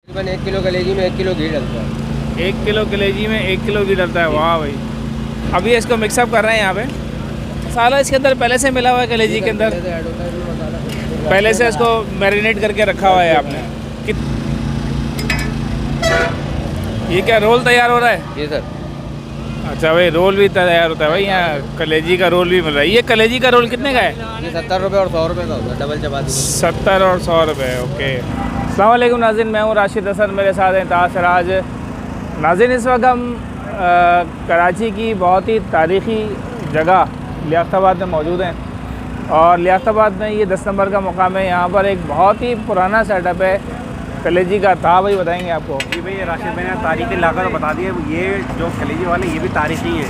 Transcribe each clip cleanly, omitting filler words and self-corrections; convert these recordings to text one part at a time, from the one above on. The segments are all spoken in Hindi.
तकरीबन 1 किलो कलेजी में 1 किलो घी डलता है। 1 किलो कलेजी में 1 किलो घी डलता है। वाह भाई। अभी इसको मिक्सअप कर रहे हैं यहाँ पे। मसाला इसके अंदर पहले से मिला हुआ है कलेजी के अंदर, पहले से ऐड होता है इसमें मसाला। पहले से इसको मैरिनेट करके रखा हुआ है आपने। ये क्या रोल तैयार हो रहा है? जी सर। अच्छा भाई, रोल भी तैयार होता है भाई यहाँ। कलेजी का रोल भी मिल रहा है। ये कलेजी का रोल कितने का है? ये 70 रुपये और 100 रुपये का होता है, डबल चपाती। 70 और 100 रुपये। ओके। अस्सलाम वालेकुम नाज़रीन, मैं हूँ राशिद हसन, मेरे साथ हैं ताज सिराज। नाज़रीन, इस वक्त हम कराची की बहुत ही तारीख़ी जगह लियाकताबाद में मौजूद हैं और लियाकताबाद में ये 10 नंबर का मुकाम है। यहाँ पर एक बहुत ही पुराना सेटअप है कलेजी का। था भाई, बताएंगे आपको। जी भाई, राशिद भाई ने तारीख़ी इलाका तो बता दिया। ये जो कलेजी वाले ये भी तारीख़ी है।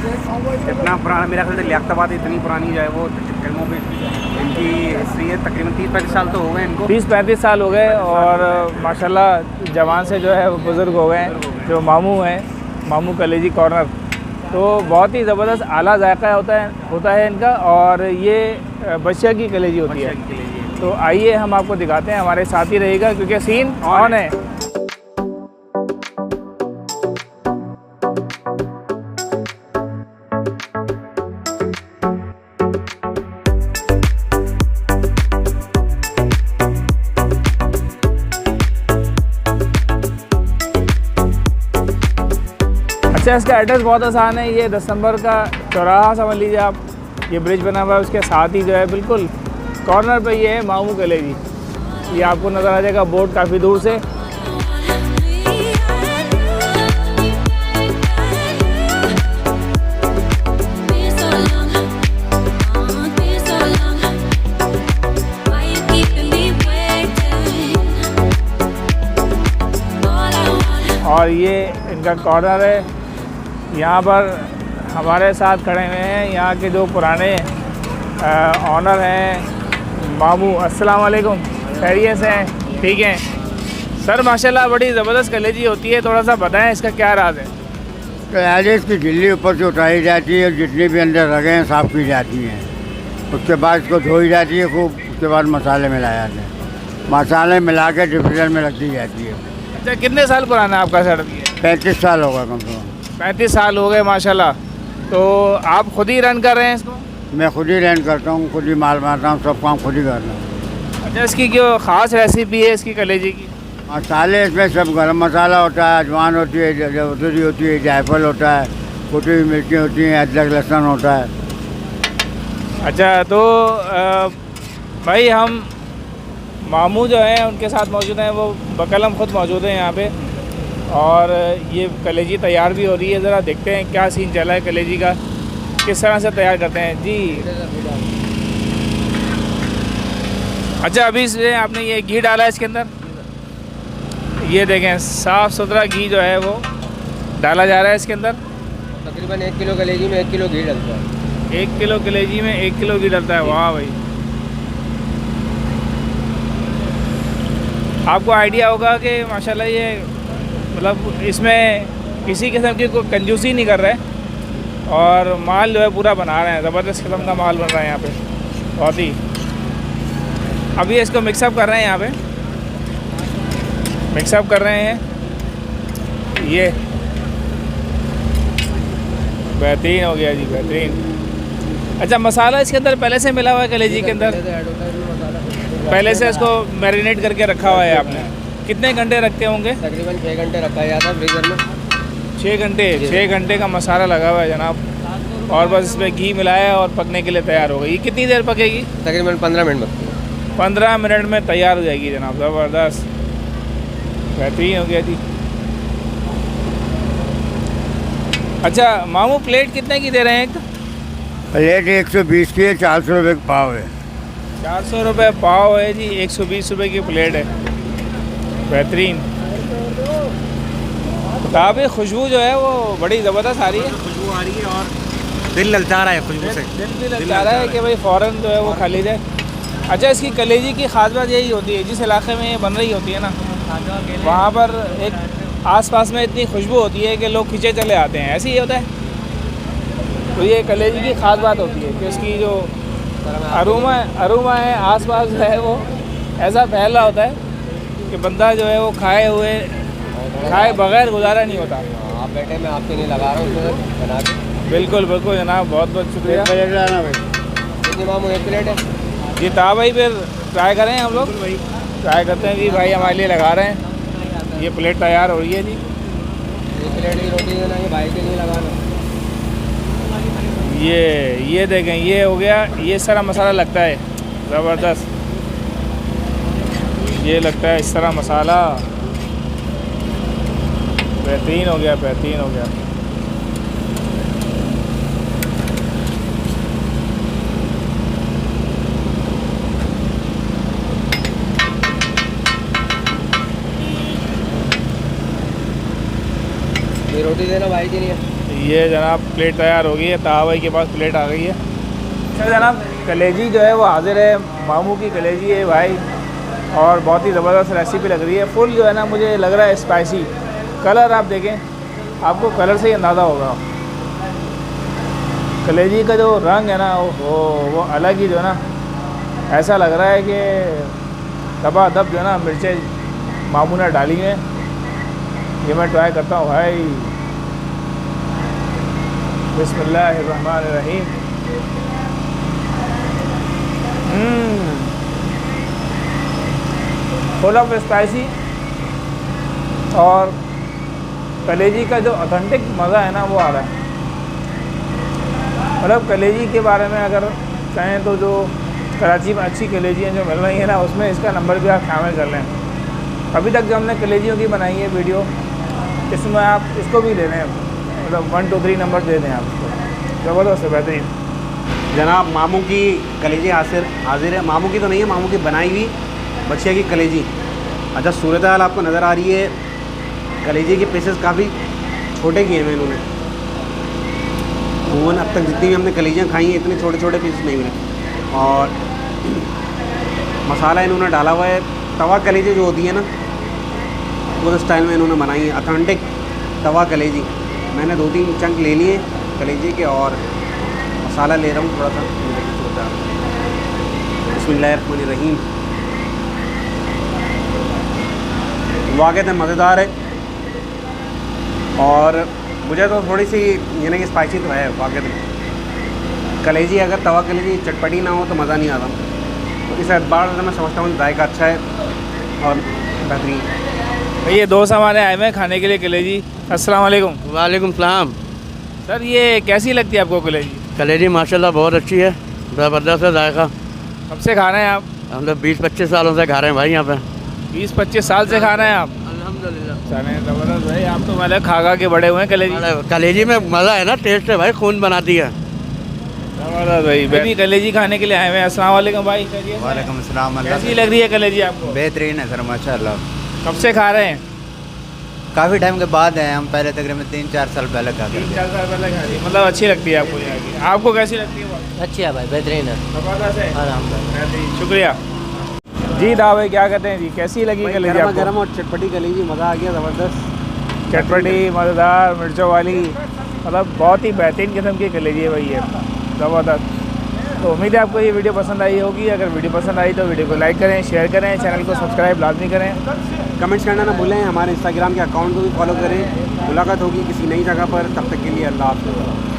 इतना पुराना, मेरा ख्याल से लियाकताबाद इतनी पुरानी जो है वो फिल्मों में इनकी हिस्ट्री है। तकरीबन 30-35 साल तो हो गए इनको। 30-35 साल हो गए और माशाल्लाह जवान से जो है वो बुज़ुर्ग हो गए हैं। जो मामू हैं, मामू कलेजी कॉर्नर, तो बहुत ही ज़बरदस्त आला जायका होता है इनका। और ये बशिया की कलेजी होती है। तो आइए हम आपको दिखाते हैं, हमारे साथ ही रहेगा क्योंकि सीन ऑन है। अच्छा, इसका एड्रेस बहुत आसान है। ये 10 नंबर का चौराहा समझ लीजिए आप। ये ब्रिज बना हुआ है, उसके साथ ही जो है बिल्कुल कॉर्नर पे ये है मामू कलेजी। ये आपको नज़र आ जाएगा बोर्ड काफ़ी दूर से। और ये इनका कॉर्नर है। यहाँ पर हमारे साथ खड़े हुए हैं यहाँ के जो पुराने ऑनर हैं, मामू। अस्सलाम वालेकुम, खैरियत से हैं? ठीक हैं सर। माशाल्लाह बड़ी ज़बरदस्त कलेजी होती है, थोड़ा सा बताएं इसका क्या राज है? कलेजी इसकी झिल्ली ऊपर से उठाई जाती है और जितनी भी अंदर रगें हैं साफ़ की जाती हैं। उसके बाद इसको धोई जाती है खूब। उसके बाद मसाले मिलाए जाते हैं। मसाले मिला के डिफ्रीजर में रख दी जाती है। अच्छा, कितने साल पुराना है आपका सेटअप? ये 35 साल होगा कम से कम। 35 साल हो गए माशाल्लाह। तो आप खुद ही रन कर रहे हैं इसको? मैं खुद ही रन करता हूँ, खुद ही माल मारता हूँ, सब काम खुद ही करता हूँ। अच्छा, इसकी जो ख़ास रेसिपी है इसकी कलेजी की? मसाले इसमें सब गरम मसाला होता है, अजवान होती है, जवतरी होती है, जायफल होता है, कुटी हुई मिर्ची होती हैं, अदरक लहसुन होता है। अच्छा, तो भाई हम मामू जो हैं उनके साथ मौजूद हैं, वो बकलम ख़ुद मौजूद हैं यहाँ पे। और ये कलेजी तैयार भी हो रही है। ज़रा देखते हैं क्या सीन चला है कलेजी का, किस तरह से तैयार करते हैं जी। अच्छा, अभी इसमें आपने ये घी डाला है इसके अंदर। ये देखें, साफ़ सुथरा घी जो है वो डाला जा रहा है इसके अंदर। तकरीबन 1 किलो कलेजी में 1 किलो घी डलता है। 1 किलो कलेजी में 1 किलो घी डलता है। वाह भाई। आपको आइडिया होगा कि माशाल्लाह ये मतलब इसमें किसी किस्म की कोई कंजूसी नहीं कर रहे और माल जो है पूरा बना रहे हैं। ज़बरदस्त किस्म का माल बन रहा है यहाँ पे, बहुत ही। अभी इसको मिक्सअप कर रहे हैं, यहाँ पे मिक्सअप कर रहे हैं। ये बेहतरीन हो गया जी, बेहतरीन। अच्छा, मसाला इसके अंदर पहले से मिला हुआ है कलेजी के अंदर, पहले से ऐड होता है इसमें मसाला। पहले से इसको मैरिनेट करके रखा हुआ है आपने। कितने घंटे रखते होंगे? तकरीबन 6 घंटे रखा जाता है फ्रीजर में। 6 घंटे? 6 घंटे का मसाला लगा हुआ है जनाब। और बस इसमें घी मिलाया और पकने के लिए तैयार हो गई। ये कितनी देर पकेगी? तकरीबन 15 मिनट में। 15 मिनट में तैयार हो जाएगी जनाब। ज़बरदस्त, बेहतरीन हो गया जी। अच्छा मामू, प्लेट कितने की दे रहे हैं? एक प्लेट 120 की है, 400 रुपये का पाव है। 400 रुपये पाव है जी, 120 रुपये की प्लेट है। बेहतरीन। काफ़ी खुशबू जो है वो बड़ी ज़बरदस्त आ रही है। खुशबू आ रही है और दिल ललचा रहा है खुशबू से। दिल भी ललचा रहा है कि भाई फ़ौरन जो है वो खा ली जाए। अच्छा, इसकी कलेजी की ख़ास बात यही होती है, जिस इलाके में ये बन रही होती है ना, वहाँ पर एक आसपास में इतनी खुशबू होती है कि लोग खींचे चले आते हैं। ऐसे ही होता है। तो ये कलेजी की ख़ास बात होती है कि उसकी जो अरोमा है आसपास जो है वो ऐसा फैल रहा होता है कि बंदा जो है वो खाए हुए खाए बगैर गुजारा नहीं होता। आप बैठे, मैं आपके लिए लगा रहा हूँ उसमें बना के। बिल्कुल बिल्कुल जनाब, बहुत बहुत शुक्रिया। प्लेट लाना भाई। कितनी मामू, एक प्लेट है? जी था भाई, फिर ट्राई करें हम लोग, ट्राई करते हैं जी। भाई हमारे लिए लगा रहे हैं, ये प्लेट तैयार हो रही है जी। एक प्लेट की रोटी देना, ये भाई के लिए लगाना। ये देखें, ये हो गया, ये सारा मसाला लगता है ज़बरदस्त, ये लगता है इस तरह मसाला, बेहतरीन हो गया, बेहतरीन हो गया। ये रोटी देना भाई के लिए। ये जनाब प्लेट तैयार हो गई है, ताहा भाई के पास प्लेट आ गई है। अच्छा जनाब, कलेजी जो है वो हाजिर है, मामू की कलेजी है भाई, और बहुत ही ज़बरदस्त रेसिपी लग रही है। फुल जो है ना, मुझे लग रहा है स्पाइसी। कलर आप देखें, आपको कलर से ही अंदाज़ा होगा। कलेजी का जो रंग है ना वो अलग ही जो है ना, ऐसा लग रहा है कि दबादब जो है ना मिर्चें मामू ने डाली हैं। ये मैं ट्राई करता हूँ भाई। बिस्मिल्लाहिर्रहमानिर्रहीम। फुल ऑफ स्पाइसी, और कलेजी का जो ऑथेंटिक मज़ा है ना वो आ रहा है। मतलब कलेजी के बारे में अगर कहें तो जो कराची में अच्छी कलेजियाँ जो मिल रही हैं ना, उसमें इसका नंबर भी आप शामिल कर लें। अभी तक जो हमने कलेजियों की बनाई है वीडियो, इसमें आप इसको भी ले लें, मतलब 1 2 3 नंबर दे दें आप इसको, ज़बरदस्त है, बेहतरीन। जनाब मामू की कलेजी हाजिर है। मामू की तो नहीं है, मामू की बनाई हुई बच्चे की कलेजी। अच्छा, सूरत हाल आपको नज़र आ रही है। कलेजी के पीसेस काफ़ी छोटे किए हैं इन्होंने। अब तक जितनी भी हमने कलेजियाँ खाई हैं, इतने छोटे छोटे पीस नहीं मिले। और मसाला इन्होंने डाला हुआ है, तवा कलेजी जो होती है ना, वो स्टाइल में इन्होंने बनाई है, ऑथेंटिक तवा कलेजी। मैंने 2-3 चंक ले लिए कलेजी के, और मसाला ले रहा हूँ थोड़ा सा। बिस्मिल्लाहिर्रहमानिर्रहीम। वाक़ई में मज़ेदार है, और मुझे तो थोड़ी सी यानी कि स्पाइसी तो है वाक़ई में। कलेजी अगर तवा कलेजी चटपटी ना हो तो मज़ा नहीं आता। तो इस एतबार से मैं समझता हूँ जायका अच्छा है और बेहतरीन। भाई ये दोस्त हमारे आए हुए हैं खाने के लिए कलेजी। अस्सलाम वालेकुम। वालेकुम सलाम। सर ये कैसी लगती है आपको कलेजी? कलेजी माशाल्लाह बहुत अच्छी है, ज़बरदस्त है जायका। कब से खा रहे हैं आप? हम लोग 20-25 सालों से खा रहे हैं भाई यहाँ पे। 20-25 साल से खा रहे हैं आप? अल्हम्दुलिल्लाह। चले ज़बरदस्त भाई, आप तो मतलब खा के बड़े हुए हैं कलेजी। कलेजी में मज़ा है ना, टेस्ट है भाई, खून बनाती है। ज़बरदस्त भाई। भी कलेजी खाने के लिए आए हुए हैं। अस्सलाम वालेकुम भाई। वालेकुम अस्सलाम। कैसी लग रही है कलेजी आपको? बेहतरीन है सर, माशाल्लाह। कब से खा रहे हैं? काफ़ी टाइम के बाद हैं हम, पहले तकरीबन 3-4 साल पहले खा 3-4 साल पहले खा रही है, मतलब अच्छी लगती है आपको यहाँ की। आपको कैसी लगती है वो? अच्छी है भाई, बेहतरीन है। ज़बरदस्त है, अल्हम्दुलिल्लाह। शुक्रिया जी। दा भाई क्या कहते हैं जी, कैसी लगी कलेजी गर्मा आपको? गर्म और चटपटी कलेजी, मज़ा आ गया, ज़बरदस्त। चटपटी, मज़ेदार, मिर्चों वाली, मतलब बहुत ही बेहतरीन किस्म की कलेजी है भाई ये, ज़बरदस्त। तो उम्मीद है आपको ये वीडियो पसंद आई होगी। अगर वीडियो पसंद आई तो वीडियो को लाइक करें, शेयर करें, चैनल को सब्सक्राइब लाजमी करें, कमेंट्स करना ना भूलें। हमारे इंस्टाग्राम के अकाउंट को भी फॉलो करें। मुलाकात होगी किसी नई जगह पर, तब तक के लिए अल्लाह हाफ़िज़।